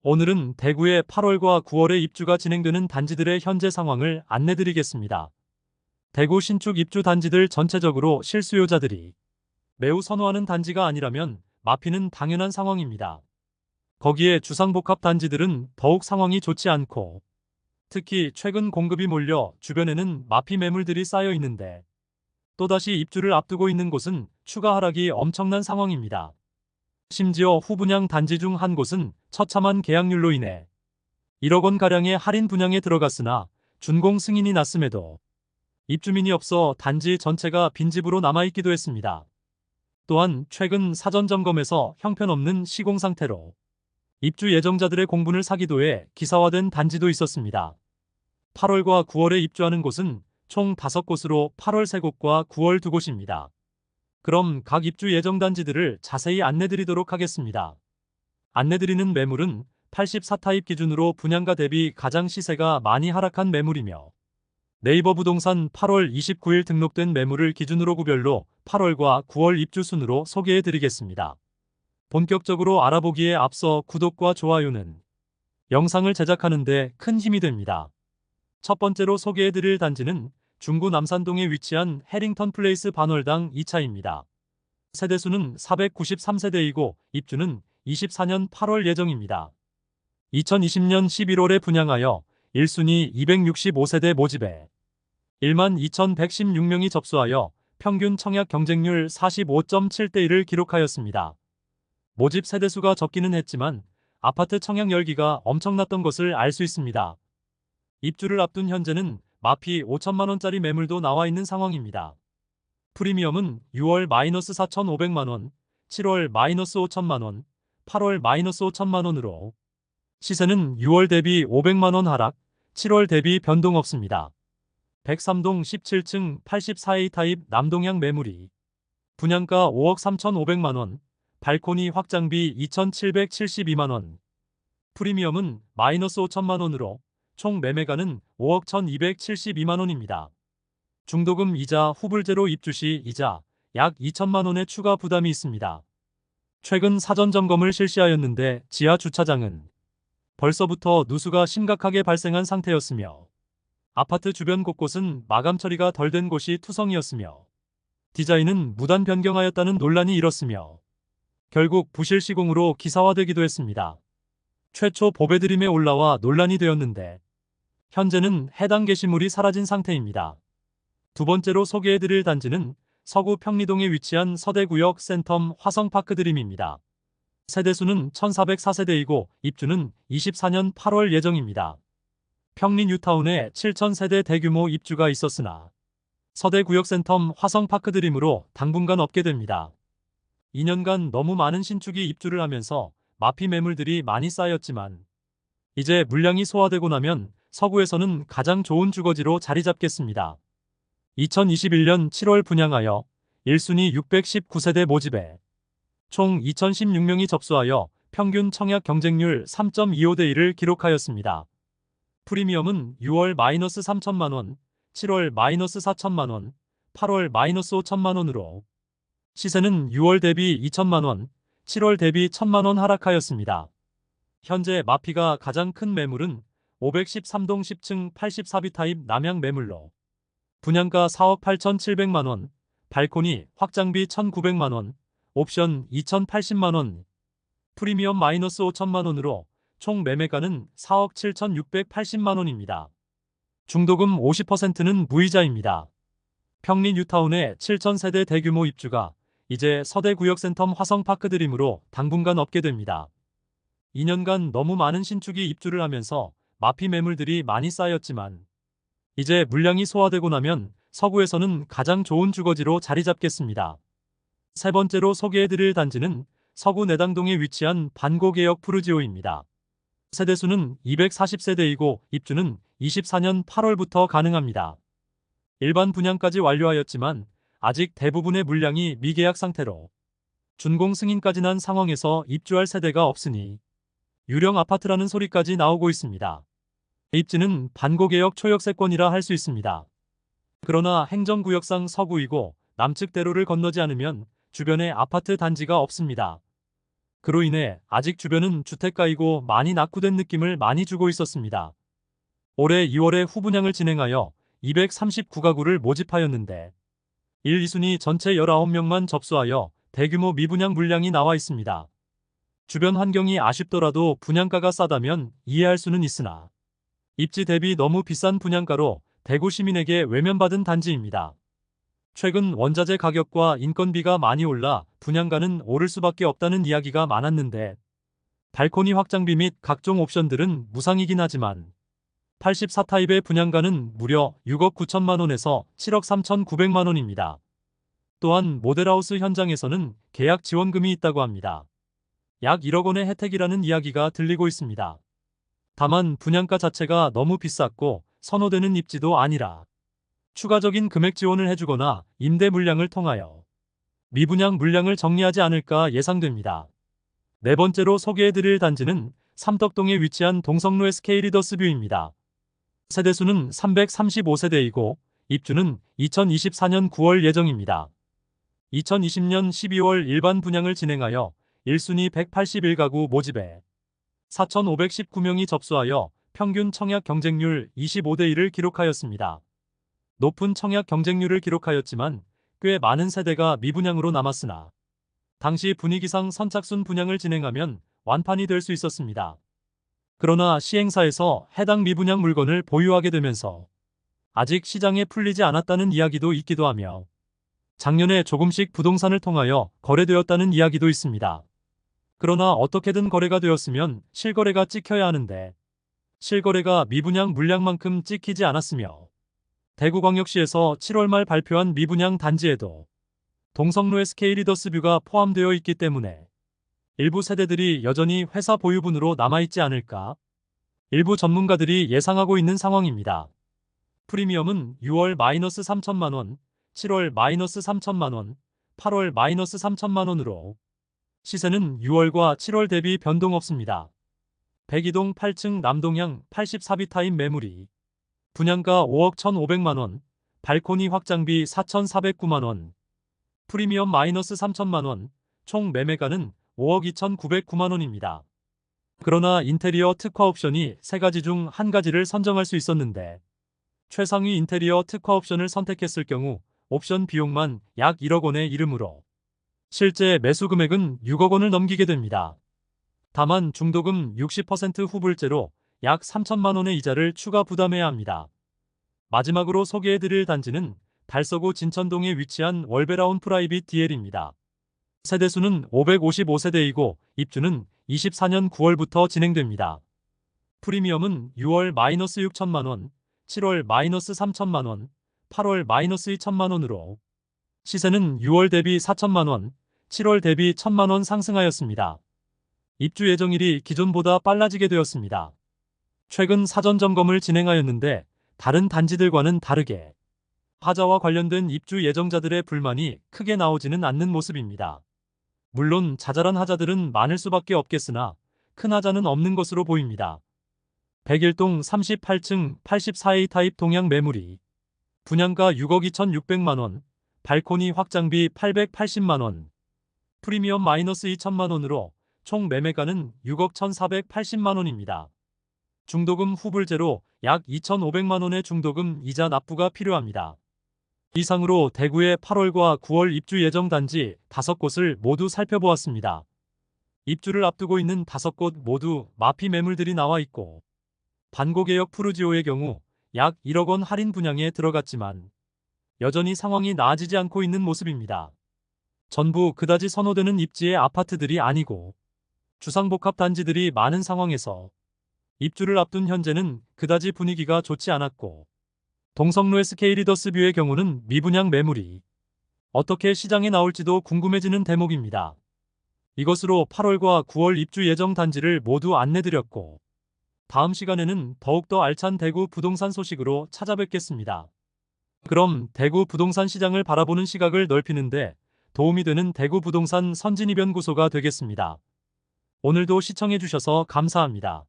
오늘은 대구의 8월과 9월에 입주가 진행되는 단지들의 현재 상황을 안내드리겠습니다. 대구 신축 입주 단지들 전체적으로 실수요자들이 매우 선호하는 단지가 아니라면 마피는 당연한 상황입니다. 거기에 주상복합 단지들은 더욱 상황이 좋지 않고 특히 최근 공급이 몰려 주변에는 마피 매물들이 쌓여 있는데 또다시 입주를 앞두고 있는 곳은 추가 하락이 엄청난 상황입니다. 심지어 후분양 단지 중 한 곳은 처참한 계약률로 인해 1억 원가량의 할인 분양에 들어갔으나 준공 승인이 났음에도 입주민이 없어 단지 전체가 빈집으로 남아있기도 했습니다. 또한 최근 사전 점검에서 형편없는 시공 상태로 입주 예정자들의 공분을 사기도 해 기사화된 단지도 있었습니다. 8월과 9월에 입주하는 곳은 총 5곳으로 8월 3곳과 9월 2곳입니다. 그럼 각 입주 예정 단지들을 자세히 안내드리도록 하겠습니다. 안내드리는 매물은 84타입 기준으로 분양가 대비 가장 시세가 많이 하락한 매물이며 네이버 부동산 8월 29일 등록된 매물을 기준으로 구별로 8월과 9월 입주 순으로 소개해드리겠습니다. 본격적으로 알아보기에 앞서 구독과 좋아요는 영상을 제작하는 데 큰 힘이 됩니다. 첫 번째로 소개해드릴 단지는 중구 남산동에 위치한 해링턴 플레이스 반월당 2차입니다. 세대수는 493세대이고 입주는 24년 8월 예정입니다. 2020년 11월에 분양하여 1순위 265세대 모집에 12,116명이 접수하여 평균 청약 경쟁률 45.7대 1을 기록하였습니다. 모집 세대수가 적기는 했지만 아파트 청약 열기가 엄청났던 것을 알 수 있습니다. 입주를 앞둔 현재는 마피 5천만원짜리 매물도 나와 있는 상황입니다. 프리미엄은 6월 -4,500만원, 7월 -5천만원, 8월 -5천만원으로 시세는 6월 대비 500만원 하락, 7월 대비 변동 없습니다. 103동 17층 84A 타입 남동향 매물이 분양가 5억 3,500만원, 발코니 확장비 2,772만원, 프리미엄은 -5천만원으로 총 매매가는 5억 1,272만원입니다. 중도금 이자 후불제로 입주 시 이자 약 2천만원의 추가 부담이 있습니다. 최근 사전 점검을 실시하였는데 지하 주차장은 벌써부터 누수가 심각하게 발생한 상태였으며 아파트 주변 곳곳은 마감 처리가 덜 된 곳이 투성이었으며 디자인은 무단 변경하였다는 논란이 일었으며 결국 부실 시공으로 기사화되기도 했습니다. 최초 보배드림에 올라와 논란이 되었는데 현재는 해당 게시물이 사라진 상태입니다. 두 번째로 소개해드릴 단지는 서구 평리동에 위치한 서대구역 센텀 화성파크드림입니다. 세대수는 1,404세대이고 입주는 24년 8월 예정입니다. 평리 뉴타운에 7,000세대 대규모 입주가 있었으나 서대구역 센텀 화성파크드림으로 당분간 없게 됩니다. 2년간 너무 많은 신축이 입주를 하면서 마피 매물들이 많이 쌓였지만 이제 물량이 소화되고 나면 서구에서는 가장 좋은 주거지로 자리 잡겠습니다. 2021년 7월 분양하여 1순위 619세대 모집에 총 2,016명이 접수하여 평균 청약 경쟁률 3.25대 1을 기록하였습니다. 프리미엄은 6월 -3천만원, 7월 -4천만원, 8월 -5천만원으로 시세는 6월 대비 2천만원, 7월 대비 1천만원 하락하였습니다. 현재 마피가 가장 큰 매물은 513동 10층 84B 타입 남향 매물로 분양가 4억 8,700만원, 발코니 확장비 1,900만원, 옵션 2,080만원, 프리미엄 -5천만원으로 총 매매가는 4억 7,680만원입니다. 중도금 50%는 무이자입니다. 평리 뉴타운의 7,000세대 대규모 입주가 이제 서대구역 센텀 화성파크드림으로 당분간 없게 됩니다. 2년간 너무 많은 신축이 입주를 하면서 마피 매물들이 많이 쌓였지만 이제 물량이 소화되고 나면 서구에서는 가장 좋은 주거지로 자리 잡겠습니다. 세 번째로 소개해드릴 단지는 서구 내당동에 위치한 반고개역 푸르지오입니다. 세대수는 240세대이고 입주는 24년 8월부터 가능합니다. 일반 분양까지 완료하였지만 아직 대부분의 물량이 미계약 상태로 준공 승인까지 난 상황에서 입주할 세대가 없으니 유령 아파트라는 소리까지 나오고 있습니다. 입지는 반고개역 초역세권이라 할 수 있습니다. 그러나 행정구역상 서구이고 남측 대로를 건너지 않으면 주변에 아파트 단지가 없습니다. 그로 인해 아직 주변은 주택가이고 많이 낙후된 느낌을 많이 주고 있었습니다. 올해 2월에 후분양을 진행하여 239가구를 모집하였는데 1, 2순위 전체 19명만 접수하여 대규모 미분양 물량이 나와 있습니다. 주변 환경이 아쉽더라도 분양가가 싸다면 이해할 수는 있으나 입지 대비 너무 비싼 분양가로 대구 시민에게 외면받은 단지입니다. 최근 원자재 가격과 인건비가 많이 올라 분양가는 오를 수밖에 없다는 이야기가 많았는데 발코니 확장비 및 각종 옵션들은 무상이긴 하지만 84타입의 분양가는 무려 6억 9천만 원에서 7억 3천9백만 원입니다. 또한 모델하우스 현장에서는 계약 지원금이 있다고 합니다. 약 1억 원의 혜택이라는 이야기가 들리고 있습니다. 다만 분양가 자체가 너무 비쌌고 선호되는 입지도 아니라 추가적인 금액 지원을 해주거나 임대 물량을 통하여 미분양 물량을 정리하지 않을까 예상됩니다. 네 번째로 소개해드릴 단지는 삼덕동에 위치한 동성로 SK 리더스뷰입니다. 세대수는 335세대이고 입주는 2024년 9월 예정입니다. 2020년 12월 일반 분양을 진행하여 1순위 181가구 모집에 4,519명이 접수하여 평균 청약 경쟁률 25대1을 기록하였습니다. 높은 청약 경쟁률을 기록하였지만 꽤 많은 세대가 미분양으로 남았으나 당시 분위기상 선착순 분양을 진행하면 완판이 될 수 있었습니다. 그러나 시행사에서 해당 미분양 물건을 보유하게 되면서 아직 시장에 풀리지 않았다는 이야기도 있기도 하며 작년에 조금씩 부동산을 통하여 거래되었다는 이야기도 있습니다. 그러나 어떻게든 거래가 되었으면 실거래가 찍혀야 하는데 실거래가 미분양 물량만큼 찍히지 않았으며 대구광역시에서 7월 말 발표한 미분양 단지에도 동성로 SK 리더스뷰가 포함되어 있기 때문에 일부 세대들이 여전히 회사 보유분으로 남아있지 않을까? 일부 전문가들이 예상하고 있는 상황입니다. 프리미엄은 6월 마이너스 3천만 원, 7월 마이너스 3천만 원, 8월 마이너스 3천만 원으로 시세는 6월과 7월 대비 변동 없습니다. 102동 8층 남동향 84비타임 매물이 분양가 5억 1,500만 원, 발코니 확장비 4,409만 원, 프리미엄 마이너스 3천만 원, 총 매매가는 5억 2,909만 원입니다. 그러나 인테리어 특화 옵션이 3가지 중 1가지를 선정할 수 있었는데 최상위 인테리어 특화 옵션을 선택했을 경우 옵션 비용만 약 1억 원에 이르므로 실제 매수 금액은 6억 원을 넘기게 됩니다. 다만 중도금 60% 후불제로 약 3천만 원의 이자를 추가 부담해야 합니다. 마지막으로 소개해드릴 단지는 달서구 진천동에 위치한 월베라운 프라이빗 DL입니다. 세대수는 555세대이고 입주는 24년 9월부터 진행됩니다. 프리미엄은 6월 마이너스 6천만 원, 7월 마이너스 3천만 원, 8월 마이너스 2천만 원으로 시세는 6월 대비 4천만 원, 7월 대비 1천만 원 상승하였습니다. 입주 예정일이 기존보다 빨라지게 되었습니다. 최근 사전 점검을 진행하였는데 다른 단지들과는 다르게 하자와 관련된 입주 예정자들의 불만이 크게 나오지는 않는 모습입니다. 물론 자잘한 하자들은 많을 수밖에 없겠으나 큰 하자는 없는 것으로 보입니다. 101동 38층 84A 타입 동향 매물이 분양가 6억 2,600만 원, 발코니 확장비 880만 원, 프리미엄 마이너스 2천만 원으로 총 매매가는 6억 1,480만 원입니다. 중도금 후불제로 약 2,500만 원의 중도금 이자 납부가 필요합니다. 이상으로 대구의 8월과 9월 입주 예정 단지 5곳을 모두 살펴보았습니다. 입주를 앞두고 있는 5곳 모두 마피 매물들이 나와 있고 반고개역 푸르지오의 경우 약 1억 원 할인 분양에 들어갔지만 여전히 상황이 나아지지 않고 있는 모습입니다. 전부 그다지 선호되는 입지의 아파트들이 아니고 주상복합 단지들이 많은 상황에서 입주를 앞둔 현재는 그다지 분위기가 좋지 않았고 동성로 SK 리더스뷰의 경우는 미분양 매물이 어떻게 시장에 나올지도 궁금해지는 대목입니다. 이것으로 8월과 9월 입주 예정 단지를 모두 안내드렸고 다음 시간에는 더욱더 알찬 대구 부동산 소식으로 찾아뵙겠습니다. 그럼 대구 부동산 시장을 바라보는 시각을 넓히는데 도움이 되는 대구 부동산 선진이변구소가 되겠습니다. 오늘도 시청해주셔서 감사합니다.